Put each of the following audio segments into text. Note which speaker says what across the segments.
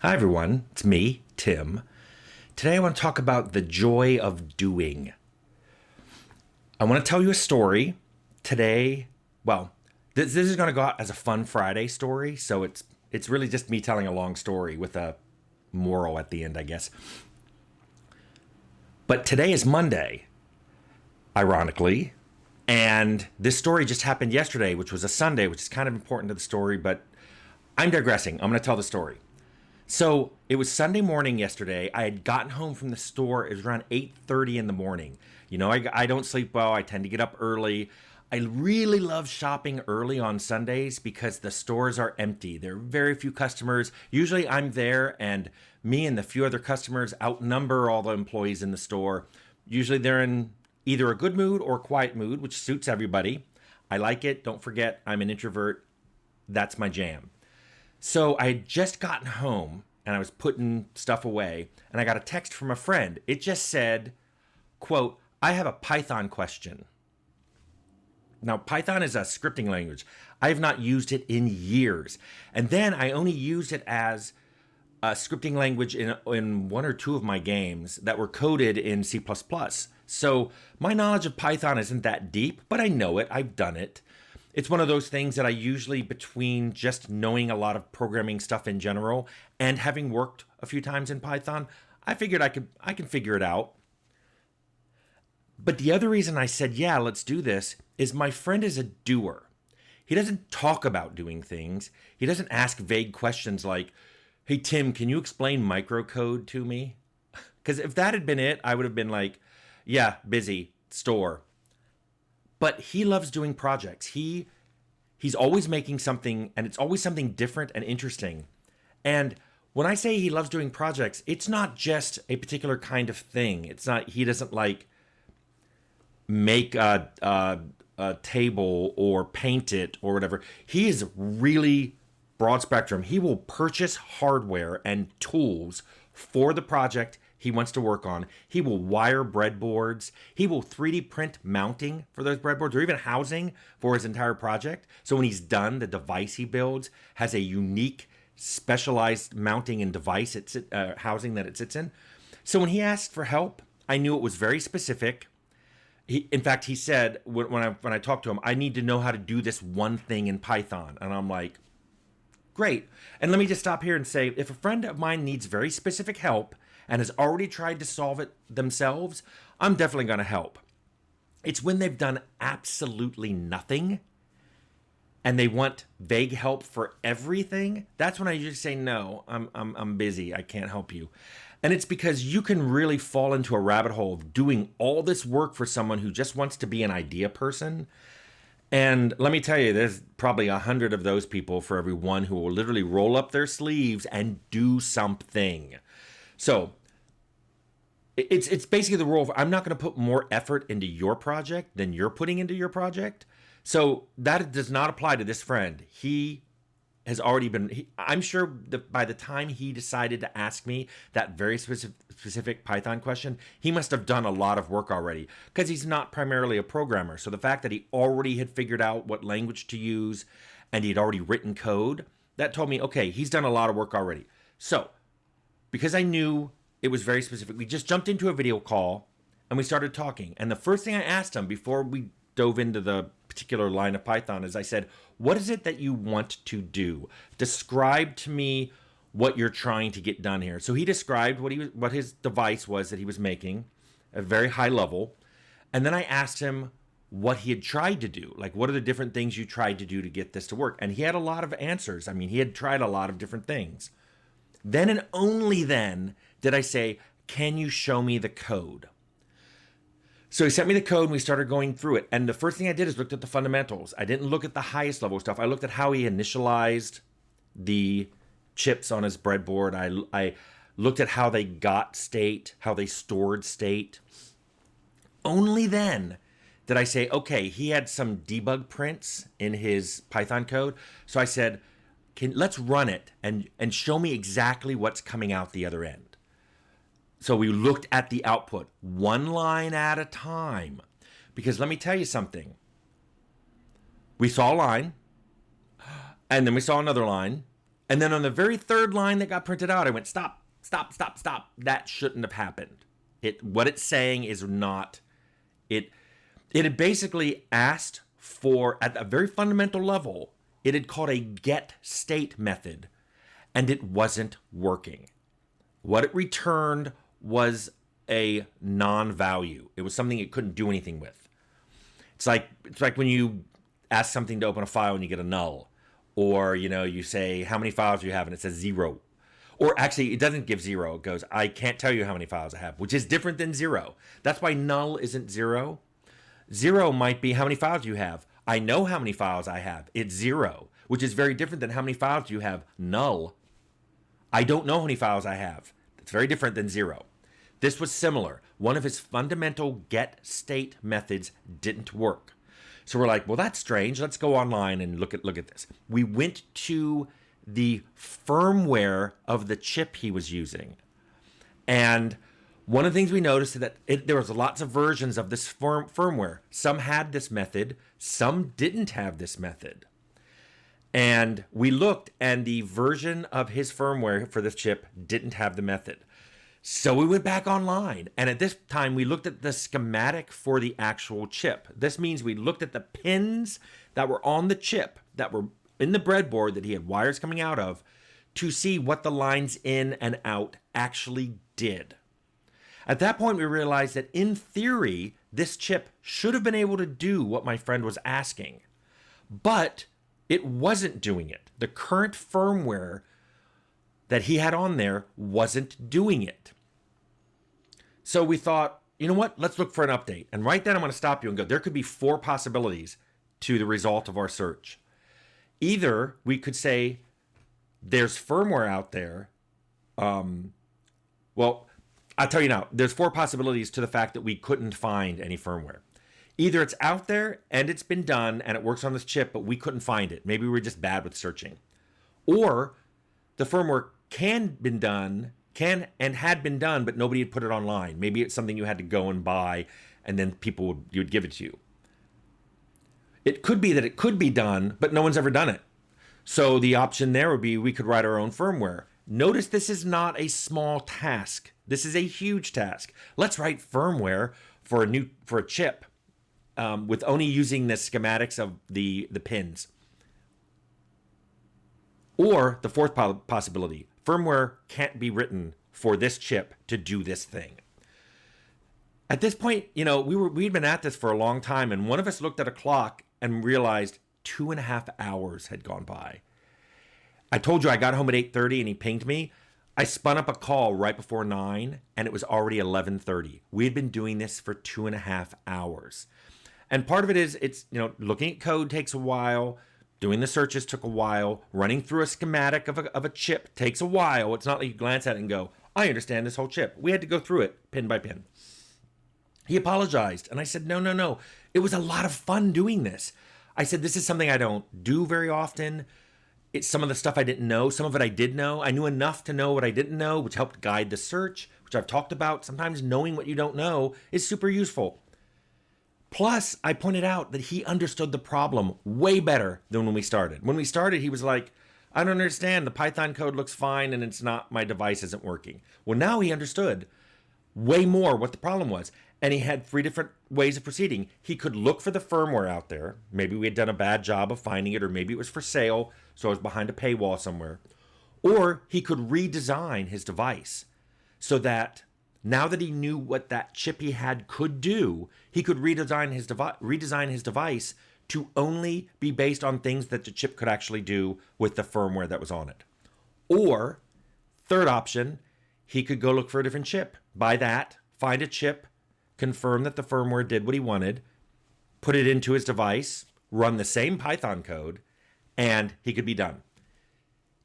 Speaker 1: Hi, everyone. It's me, Tim. Today, I want to talk about the joy of doing. I want to tell you a story today. Well, this is going to go out as a fun Friday story, so it's really just me telling a long story with a moral at the end, I guess. But today is Monday, ironically, and this story just happened yesterday, which was a Sunday, which is kind of important to the story, but I'm digressing. I'm going to tell the story. So it was Sunday morning yesterday. I had gotten home from the store. It was around 8:30 in the morning. I don't sleep well. I tend to get up early. I really love shopping early on Sundays because the stores are empty. There are very few customers. Usually I'm there and me and the few other customers outnumber all the employees in the store. Usually they're in either a good mood or a quiet mood, which suits everybody. I like it. Don't forget, I'm an introvert. That's my jam. So I had just gotten home and I was putting stuff away and I got a text from a friend. It just said, quote, "I have a Python question." Now, Python is a scripting language. I have not used it in years. And then I only used it as a scripting language in one or two of my games that were coded in C++. So my knowledge of Python isn't that deep, but I know it. I've done it. It's one of those things that I usually, between just knowing a lot of programming stuff in general and having worked a few times in Python, I figured I can figure it out. But the other reason I said, yeah, let's do this is my friend is a doer. He doesn't talk about doing things. He doesn't ask vague questions like, "Hey, Tim, can you explain microcode to me?" Because if that had been it, I would have been like, yeah, busy, store. But he loves doing projects. He's always making something, and it's always something different and interesting. And when I say he loves doing projects, it's not just a particular kind of thing. It's not, he doesn't like make a table or paint it or whatever. He is really broad spectrum. He will purchase hardware and tools for the project he wants to work on. He will wire breadboards. He will 3D print mounting for those breadboards or even housing for his entire project. So when he's done, the device he builds has a unique, specialized mounting and device housing that it sits in. So when he asked for help, I knew it was very specific. In fact, he said when I talked to him, "I need to know how to do this one thing in Python." And I'm like, great. And let me just stop here and say, if a friend of mine needs very specific help and has already tried to solve it themselves, I'm definitely going to help. It's when they've done absolutely nothing and they want vague help for everything. That's when I usually say, no, I'm busy. I can't help you. And it's because you can really fall into a rabbit hole of doing all this work for someone who just wants to be an idea person. And let me tell you, there's probably 100 of those people for every one who will literally roll up their sleeves and do something. So it's basically the rule of, I'm not going to put more effort into your project than you're putting into your project. So that does not apply to this friend. He has already been, I'm sure that by the time he decided to ask me that very specific Python question, he must have done a lot of work already because he's not primarily a programmer. So the fact that he already had figured out what language to use and he had already written code, that told me, okay, he's done a lot of work already. So because I knew it was very specific, we just jumped into a video call and we started talking. And the first thing I asked him before we dove into the particular line of Python is I said, "What is it that you want to do? Describe to me what you're trying to get done here." So he described what his device was that he was making at a very high level. And then I asked him what he had tried to do. Like, what are the different things you tried to do to get this to work? And he had a lot of answers. I mean, he had tried a lot of different things. Then and only then did I say, "Can you show me the code?" So he sent me the code and we started going through it. And the first thing I did is looked at the fundamentals. I didn't look at the highest level stuff. I looked at how he initialized the chips on his breadboard. I looked at how they got state, how they stored state. Only then did I say, okay, he had some debug prints in his Python code. So I said, let's run it and show me exactly what's coming out the other end. So we looked at the output one line at a time. Because let me tell you something. We saw a line, and then we saw another line, And then on the very third line that got printed out, I went, stop, stop, stop, stop. That shouldn't have happened. What it's saying is not, it had basically asked for, at a very fundamental level, it had called a get state method, and it wasn't working. What it returned was a non-value. It was something it couldn't do anything with. It's like when you ask something to open a file and you get a null. Or, you say, how many files do you have? And it says 0. Or actually, it doesn't give 0. It goes, I can't tell you how many files I have, which is different than 0. That's why null isn't 0. 0 might be, how many files do you have? I know how many files I have. It's 0, which is very different than how many files do you have? Null. I don't know how many files I have. It's very different than 0. This was similar. One of his fundamental get state methods didn't work. So we're like, well, that's strange. Let's go online and look at this. We went to the firmware of the chip he was using. And one of the things we noticed is that there was lots of versions of this firmware. Some had this method. Some didn't have this method. And we looked, and the version of his firmware for this chip didn't have the method. So we went back online, and at this time we looked at the schematic for the actual chip. This means we looked at the pins that were on the chip that were in the breadboard that he had wires coming out of to see what the lines in and out actually did. At that point, we realized that in theory, this chip should have been able to do what my friend was asking, but it wasn't doing it. The current firmware that he had on there wasn't doing it. So we thought, you know what? Let's look for an update. And right then I'm going to stop you and go, there could be 4 possibilities to the result of our search. Either we could say there's firmware out there. Well, I'll tell you now, there's 4 possibilities to the fact that we couldn't find any firmware. Either it's out there and it's been done and it works on this chip, but we couldn't find it. Maybe we were just bad with searching. Or the firmware had been done, but nobody had put it online. Maybe it's something you had to go and buy, and then you'd give it to you. It could be that it could be done, but no one's ever done it. So the option there would be we could write our own firmware. Notice this is not a small task. This is a huge task. Let's write firmware for a chip with only using the schematics of the pins. Or the 4th possibility, firmware can't be written for this chip to do this thing. At this point, we'd been at this for a long time, and one of us looked at a clock and realized 2.5 hours had gone by. I told you I got home at 8:30 and he pinged me. I spun up a call right before 9 and it was already 11:30. We had been doing this for 2.5 hours. And part of it is looking at code takes a while. Doing the searches took a while. Running through a schematic of a chip takes a while. It's not like you glance at it and go, I understand this whole chip. We had to go through it pin by pin. He apologized. And I said, no. It was a lot of fun doing this. I said, this is something I don't do very often. It's some of the stuff I didn't know. Some of it I did know. I knew enough to know what I didn't know, which helped guide the search, which I've talked about. Sometimes knowing what you don't know is super useful. Plus, I pointed out that he understood the problem way better than when we started. When we started, he was like, I don't understand. The Python code looks fine and it's not, my device isn't working. Well, now he understood way more what the problem was. And he had 3 different ways of proceeding. He could look for the firmware out there. Maybe we had done a bad job of finding it, or maybe it was for sale, so it was behind a paywall somewhere. Or he could redesign his device so that now that he knew what that chip he had could do, he could redesign his device to only be based on things that the chip could actually do with the firmware that was on it. Or, third option, he could go look for a different chip, buy that, find a chip, confirm that the firmware did what he wanted, put it into his device, run the same Python code, and he could be done.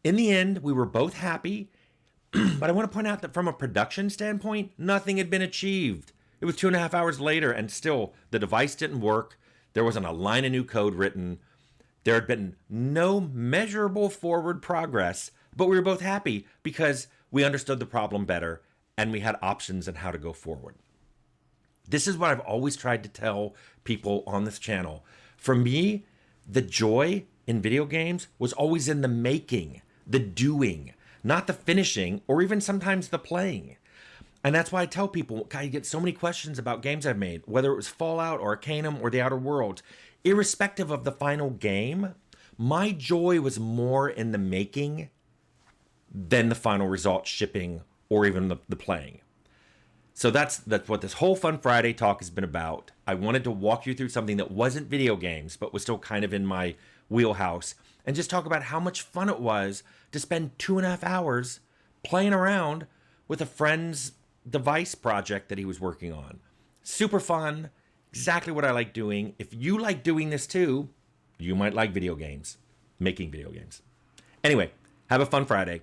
Speaker 1: In the end, we were both happy, but I want to point out that from a production standpoint, nothing had been achieved. It was 2.5 hours later, and still the device didn't work. There wasn't a line of new code written. There had been no measurable forward progress, but we were both happy because we understood the problem better and we had options on how to go forward. This is what I've always tried to tell people on this channel. For me, the joy in video games was always in the making, the doing, not the finishing or even sometimes the playing. And that's why I tell people, God, you get so many questions about games I've made, whether it was Fallout or Arcanum or The Outer Worlds. Irrespective of the final game, my joy was more in the making than the final result shipping or even the playing. So that's what this whole Fun Friday talk has been about. I wanted to walk you through something that wasn't video games, but was still kind of in my wheelhouse, and just talk about how much fun it was to spend 2.5 hours playing around with a friend's device project that he was working on. Super fun, exactly what I like doing. If you like doing this too, you might like video games, making video games. Anyway, have a fun Friday.